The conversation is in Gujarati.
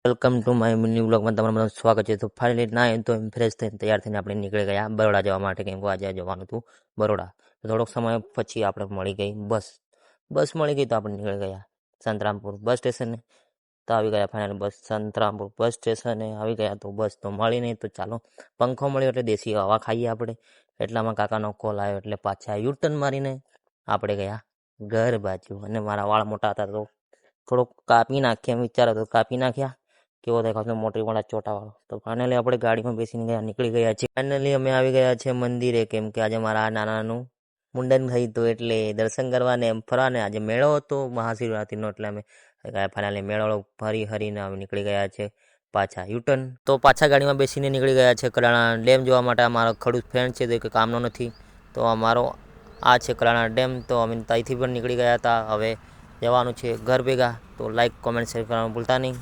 વેલકમ ટુ માય મિની બ્લોગમાં તમારું બધાનું સ્વાગત છે. તો ફાઇનલી ના તો ફ્રેશ થઈને તૈયાર થઈને આપણે નીકળી ગયા બરોડા જવા માટે, કેમ કે આજે જવાનું હતું બરોડા. તો થોડોક સમય પછી આપણે મળી ગઈ બસ મળી ગઈ તો આપણે નીકળી ગયા સંતરામપુર બસ સ્ટેશને. તો આવી ગયા ફાઇનલ બસ સંતરામપુર બસ સ્ટેશને આવી ગયા. તો બસ તો મળી નહીં, તો ચાલો પંખો મળ્યો એટલે દેશી હવા ખાઈએ આપણે. એટલામાં કાકાનો કોલ આવ્યો એટલે પાછા યુટર્ન મારીને આપણે ગયા ઘર બાજુ. અને મારા વાળ મોટા હતા તો થોડુંક કાપી નાખીએ એમ વિચાર હતો, કાપી નાખ્યા. કેવો દેખાતો મોટી વાળા ચોટાવાળો. તો ફાઇનલી આપણે ગાડીમાં બેસીને નીકળી ગયા છીએ. ફાઇનલી અમે આવી ગયા છે મંદિરે, કેમ કે આજે મારા નાનાનું મુંડન થયું હતું એટલે દર્શન કરવાને એમ ફરવાને. આજે મેળો હતો મહાશિવરાત્રિનો એટલે અમે ફાઇનલી મેળો હરીને અમે નીકળી ગયા છે પાછા યુટર્ન. તો પાછા ગાડીમાં બેસીને નીકળી ગયા છે કડાણા ડેમ જોવા માટે. અમારો ખડૂસ ફ્રેન્ડ છે તો કે કામનો નથી, તો અમારો આ છે કડાણા ડેમ. તો અમે ત્યાંથી પણ નીકળી ગયા હતા. હવે જવાનું છે ઘર ભેગા. તો લાઈક કોમેન્ટ શેર કરવાનું ભૂલતા નહીં.